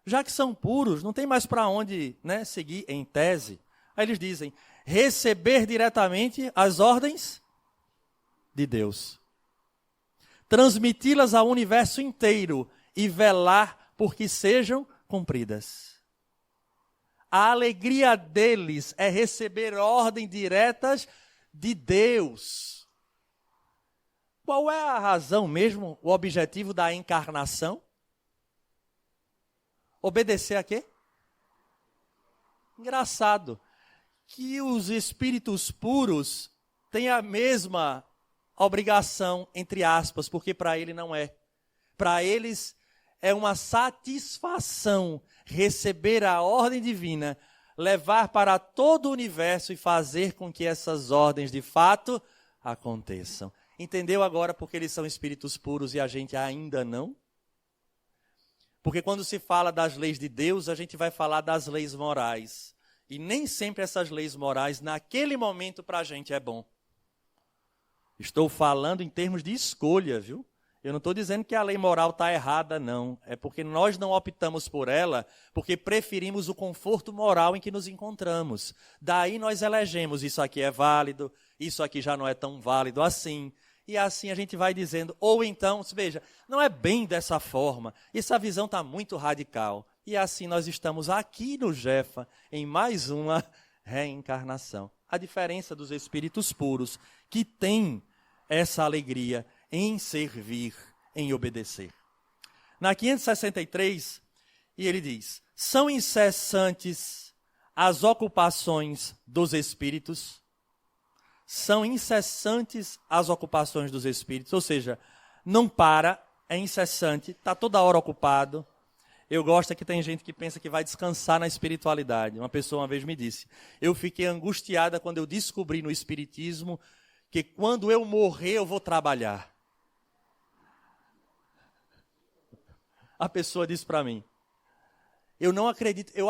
Já que são puros, não tem mais para onde, né, seguir em tese. Aí eles dizem, receber diretamente as ordens de Deus. Transmiti-las ao universo inteiro e velar por que sejam cumpridas. A alegria deles é receber ordens diretas de Deus. Qual é a razão mesmo, o objetivo da encarnação? Obedecer a quê? Engraçado que os espíritos puros têm a mesma obrigação, entre aspas, porque para ele não é. Para eles é uma satisfação receber a ordem divina, levar para todo o universo e fazer com que essas ordens de fato aconteçam. Entendeu agora porque eles são espíritos puros e a gente ainda não? Porque quando se fala das leis de Deus, a gente vai falar das leis morais. E nem sempre essas leis morais, naquele momento, para a gente é bom. Estou falando em termos de escolha, viu? Eu não estou dizendo que a lei moral está errada, não. É porque nós não optamos por ela, porque preferimos o conforto moral em que nos encontramos. Daí nós elegemos, isso aqui é válido, isso aqui já não é tão válido assim. E assim a gente vai dizendo, ou então, veja, não é bem dessa forma, essa visão está muito radical. E assim nós estamos aqui no Jefa, em mais uma reencarnação. A diferença dos espíritos puros, que têm essa alegria em servir, em obedecer. Na 563, e ele diz, são incessantes as ocupações dos espíritos, são incessantes as ocupações dos espíritos, ou seja, não para, é incessante, está toda hora ocupado. Eu gosto que tem gente que pensa que vai descansar na espiritualidade. Uma pessoa uma vez me disse, eu fiquei angustiada quando eu descobri no espiritismo que quando eu morrer eu vou trabalhar. A pessoa disse para mim, eu não acredito, eu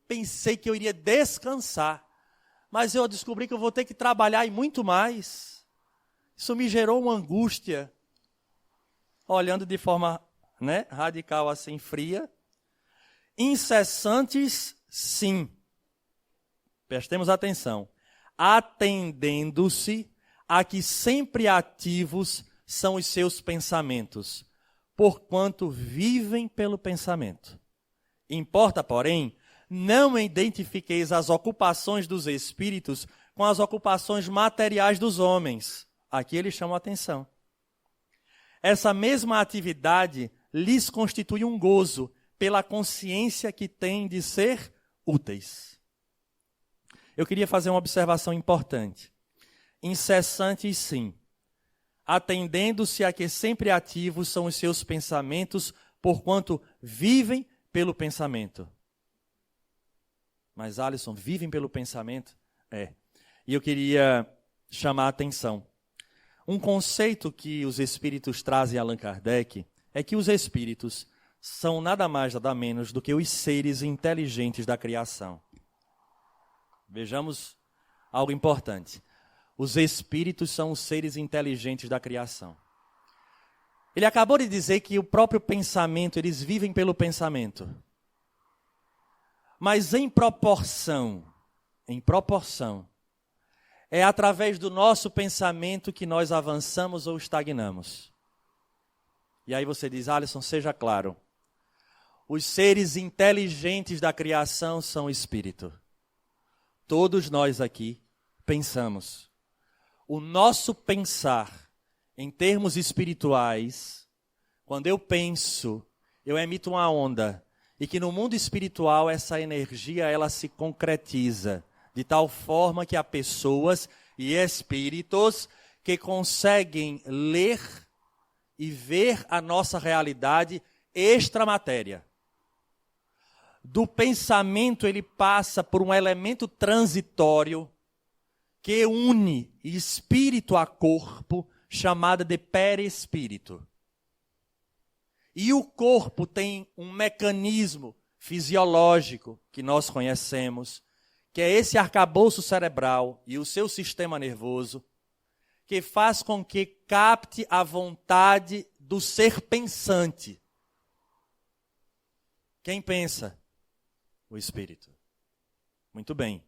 pensei que eu iria descansar, mas eu descobri que eu vou ter que trabalhar e muito mais. Isso me gerou uma angústia, olhando de forma, né, radical assim, fria. Incessantes, sim. Prestemos atenção. Atendendo-se a que sempre ativos são os seus pensamentos, porquanto vivem pelo pensamento. Importa, porém, não identifiqueis as ocupações dos espíritos com as ocupações materiais dos homens. Aqui eles chamam a atenção. Essa mesma atividade lhes constitui um gozo pela consciência que têm de ser úteis. Eu queria fazer uma observação importante. Incessantes, sim. Atendendo-se a que sempre ativos são os seus pensamentos, porquanto vivem pelo pensamento. Mas, Alisson, vivem pelo pensamento? É. E eu queria chamar a atenção. Um conceito que os espíritos trazem a Allan Kardec é que os espíritos são nada mais, nada menos do que os seres inteligentes da criação. Vejamos algo importante. Os espíritos são os seres inteligentes da criação. Ele acabou de dizer que o próprio pensamento, eles vivem pelo pensamento. Mas em proporção, é através do nosso pensamento que nós avançamos ou estagnamos. E aí você diz, Alisson, seja claro, os seres inteligentes da criação são espírito. Todos nós aqui pensamos. o nosso pensar em termos espirituais, quando eu penso, eu emito uma onda, e que no mundo espiritual essa energia ela se concretiza, de tal forma que há pessoas e espíritos que conseguem ler e ver a nossa realidade extramatéria. Do pensamento ele passa por um elemento transitório que une espírito a corpo, chamada de perispírito. E o corpo tem um mecanismo fisiológico que nós conhecemos, que é esse arcabouço cerebral e o seu sistema nervoso, que faz com que capte a vontade do ser pensante. Quem pensa? O espírito. Muito bem.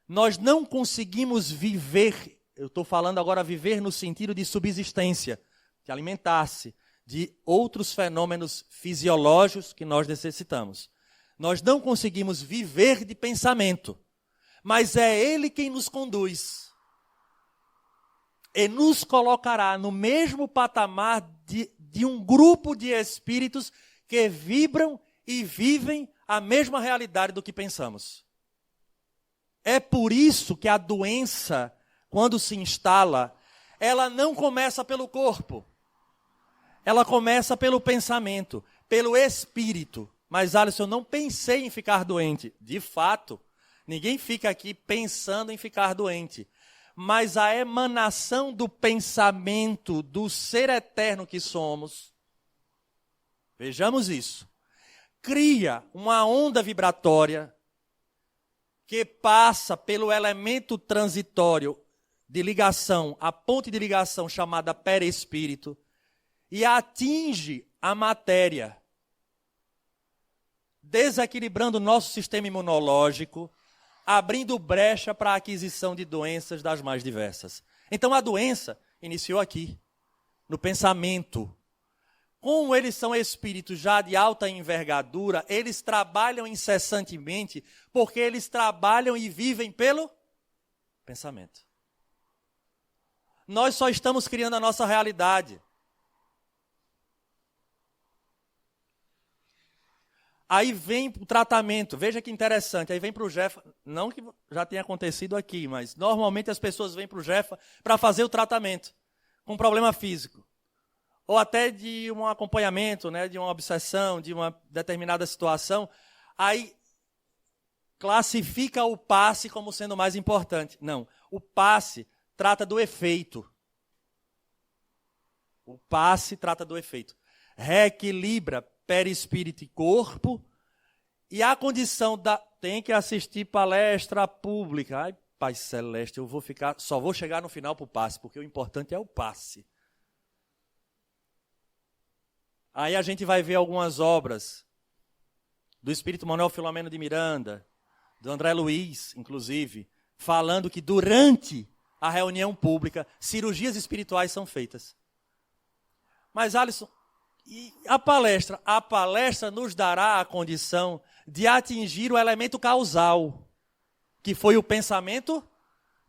Nós não conseguimos viver, eu estou falando agora viver no sentido de subsistência, de alimentar-se, de outros fenômenos fisiológicos que nós necessitamos. Nós não conseguimos viver de pensamento, mas é ele quem nos conduz. E nos colocará no mesmo patamar de um grupo de espíritos que vibram e vivem a mesma realidade do que pensamos. É por isso que a doença, quando se instala, ela não começa pelo corpo. Ela começa pelo pensamento, pelo espírito. Mas, Alisson, eu não pensei em ficar doente. De fato, ninguém fica aqui pensando em ficar doente. Mas a emanação do pensamento do ser eterno que somos, vejamos isso, cria uma onda vibratória que passa pelo elemento transitório de ligação, a ponte de ligação chamada perispírito, e atinge a matéria, desequilibrando o nosso sistema imunológico, abrindo brecha para a aquisição de doenças das mais diversas. Então a doença iniciou aqui, no pensamento. Como eles são espíritos já de alta envergadura, eles trabalham incessantemente, porque eles trabalham e vivem pelo pensamento. Nós só estamos criando a nossa realidade. Aí vem o tratamento, veja que interessante, aí vem para o Jefa, não que já tenha acontecido aqui, mas normalmente as pessoas vêm para o Jefa para fazer o tratamento com problema físico. Ou até de um acompanhamento, né, de uma obsessão, de uma determinada situação, aí classifica o passe como sendo mais importante. Não, o passe trata do efeito. O passe trata do efeito. Reequilibra perispírito e corpo, e a condição da... Tem que assistir palestra pública. Ai, Pai Celeste, só vou chegar no final para o passe, porque o importante é o passe. Aí a gente vai ver algumas obras do Espírito Manuel Filomeno de Miranda, do André Luiz, inclusive, falando que durante a reunião pública, cirurgias espirituais são feitas. Mas, Alisson, e a palestra? A palestra nos dará a condição de atingir o elemento causal, que foi o pensamento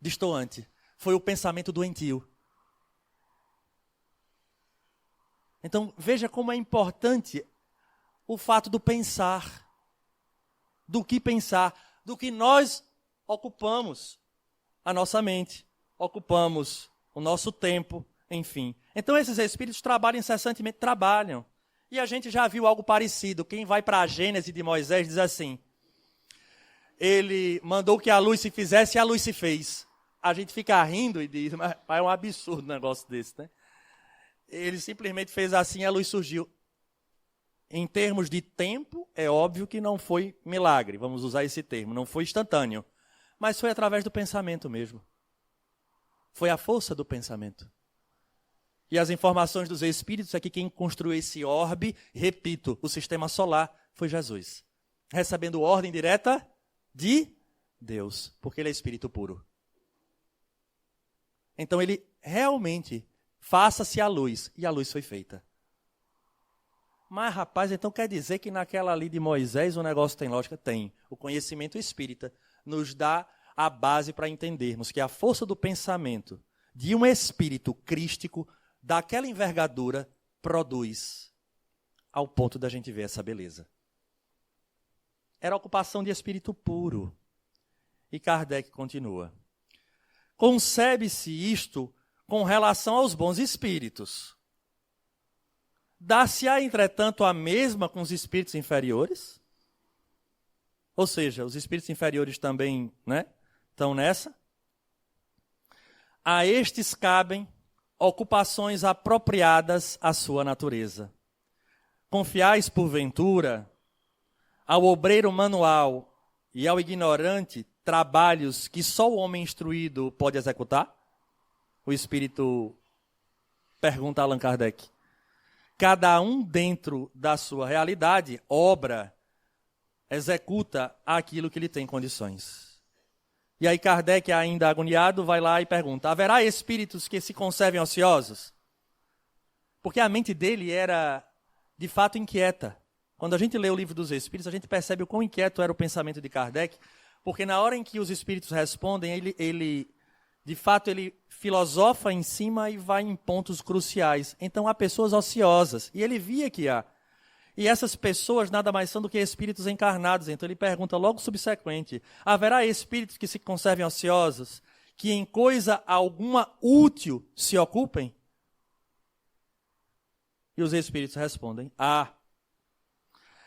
destoante, foi o pensamento doentio. Então, veja como é importante o fato do pensar, do que nós ocupamos a nossa mente, ocupamos o nosso tempo, enfim. Então, esses espíritos trabalham incessantemente, trabalham. E a gente já viu algo parecido. Quem vai para a Gênese de Moisés diz assim, ele mandou que a luz se fizesse e a luz se fez. A gente fica rindo e diz, mas é um absurdo um negócio desse, né? Ele simplesmente fez assim e a luz surgiu. Em termos de tempo, é óbvio que não foi milagre, vamos usar esse termo, não foi instantâneo. Mas foi através do pensamento mesmo. Foi a força do pensamento. E as informações dos espíritos é que quem construiu esse orbe, repito, o sistema solar, foi Jesus. Recebendo ordem direta de Deus, porque ele é espírito puro. Então ele realmente, faça-se a luz, e a luz foi feita. Mas, rapaz, então quer dizer que naquela ali de Moisés o negócio tem lógica? Tem. O conhecimento espírita nos dá a base para entendermos que a força do pensamento de um espírito crístico daquela envergadura produz ao ponto da gente ver essa beleza. Era a ocupação de espírito puro. E Kardec continua. Concebe-se isto com relação aos bons espíritos. Dá-se-á, entretanto, a mesma com os espíritos inferiores? Ou seja, os espíritos inferiores também, estão nessa? A estes cabem ocupações apropriadas à sua natureza. Confiais, porventura, ao obreiro manual e ao ignorante trabalhos que só o homem instruído pode executar? O Espírito pergunta a Allan Kardec. Cada um dentro da sua realidade, obra, executa aquilo que lhe tem condições. E aí Kardec, ainda agoniado, vai lá e pergunta, haverá espíritos que se conservem ociosos? Porque a mente dele era, de fato, inquieta. Quando a gente lê o Livro dos Espíritos, a gente percebe o quão inquieto era o pensamento de Kardec, porque na hora em que os espíritos respondem, ele filosofa em cima e vai em pontos cruciais. Então há pessoas ociosas, e ele via que há. E essas pessoas nada mais são do que espíritos encarnados. Então ele pergunta logo subsequente, haverá espíritos que se conservem ociosos, que em coisa alguma útil se ocupem? E os espíritos respondem,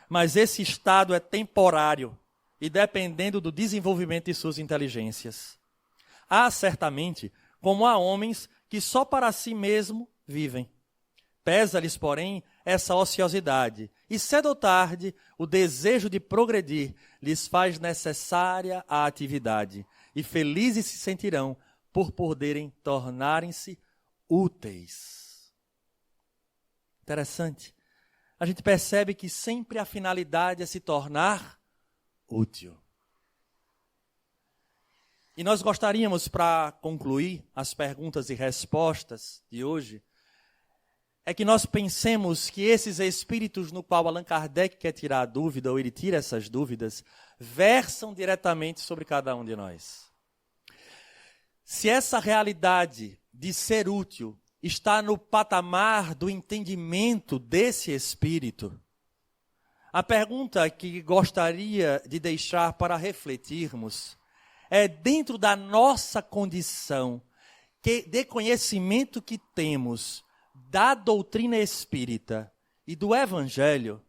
mas esse estado é temporário e dependendo do desenvolvimento de suas inteligências. Há certamente, como há homens que só para si mesmo vivem. Pesa-lhes, porém, essa ociosidade, e cedo ou tarde, o desejo de progredir lhes faz necessária a atividade, e felizes se sentirão por poderem tornarem-se úteis. Interessante. A gente percebe que sempre a finalidade é se tornar útil. E nós gostaríamos, para concluir as perguntas e respostas de hoje, é que nós pensemos que esses espíritos no qual Allan Kardec quer tirar a dúvida, ou ele tira essas dúvidas, versam diretamente sobre cada um de nós. Se essa realidade de ser útil está no patamar do entendimento desse espírito, a pergunta que gostaria de deixar para refletirmos é, dentro da nossa condição de conhecimento que temos da doutrina espírita e do Evangelho,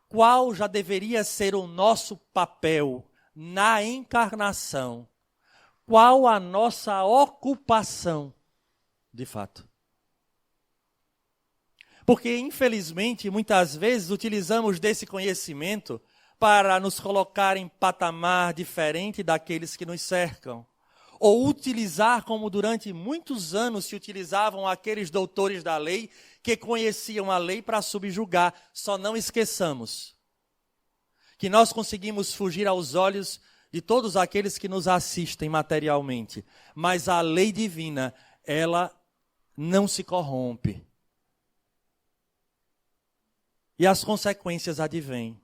qual já deveria ser o nosso papel na encarnação? Qual a nossa ocupação, de fato? Porque, infelizmente, muitas vezes utilizamos desse conhecimento para nos colocar em patamar diferente daqueles que nos cercam. Ou utilizar como durante muitos anos se utilizavam aqueles doutores da lei que conheciam a lei para subjugar. Só não esqueçamos que nós conseguimos fugir aos olhos de todos aqueles que nos assistem materialmente. Mas a lei divina, ela não se corrompe. E as consequências advêm.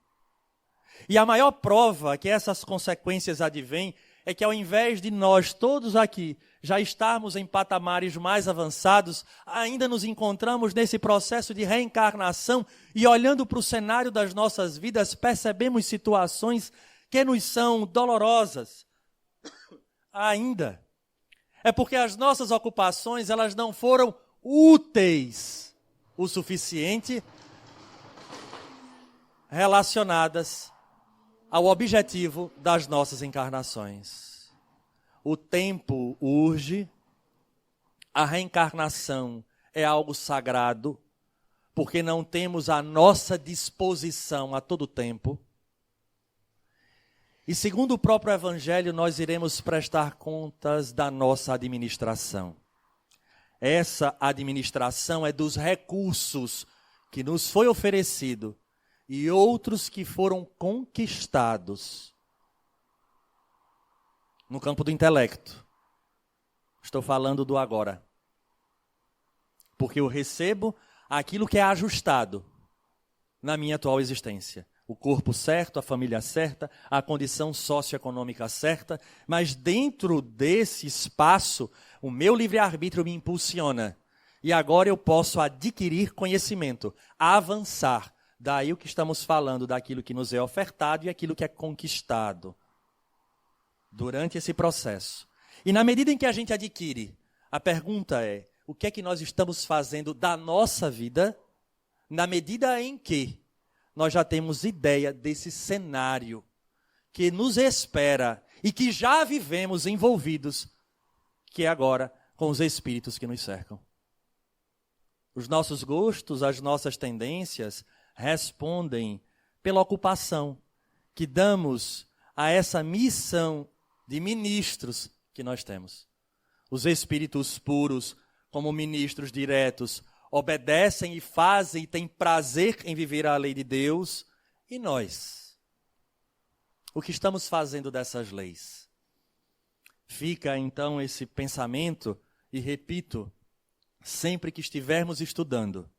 E a maior prova que essas consequências advêm é que ao invés de nós todos aqui já estarmos em patamares mais avançados, ainda nos encontramos nesse processo de reencarnação e olhando para o cenário das nossas vidas, percebemos situações que nos são dolorosas. Ainda. É porque as nossas ocupações, elas não foram úteis o suficiente relacionadas ao objetivo das nossas encarnações. O tempo urge, a reencarnação é algo sagrado, porque não temos a nossa disposição a todo tempo. E segundo o próprio Evangelho, nós iremos prestar contas da nossa administração. Essa administração é dos recursos que nos foi oferecido e outros que foram conquistados no campo do intelecto. Estou falando do agora. Porque eu recebo aquilo que é ajustado na minha atual existência. o corpo certo, a família certa, a condição socioeconômica certa, mas dentro desse espaço, o meu livre-arbítrio me impulsiona. E agora eu posso adquirir conhecimento, avançar. Daí o que estamos falando, daquilo que nos é ofertado e aquilo que é conquistado durante esse processo. E na medida em que a gente adquire, a pergunta é, o que é que nós estamos fazendo da nossa vida, na medida em que nós já temos ideia desse cenário que nos espera e que já vivemos envolvidos, que é agora com os espíritos que nos cercam. Os nossos gostos, as nossas tendências respondem pela ocupação que damos a essa missão de ministros que nós temos. Os espíritos puros, como ministros diretos, obedecem e fazem e têm prazer em viver a lei de Deus. E nós? O que estamos fazendo dessas leis? Fica então esse pensamento, e repito, sempre que estivermos estudando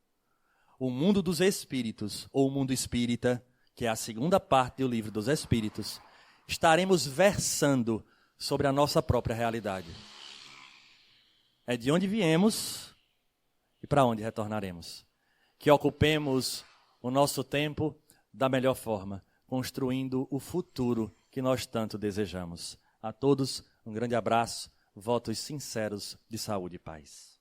o mundo dos espíritos, ou o mundo espírita, que é a segunda parte do livro dos espíritos, estaremos versando sobre a nossa própria realidade. É de onde viemos e para onde retornaremos. Que ocupemos o nosso tempo da melhor forma, construindo o futuro que nós tanto desejamos. A todos, um grande abraço, votos sinceros de saúde e paz.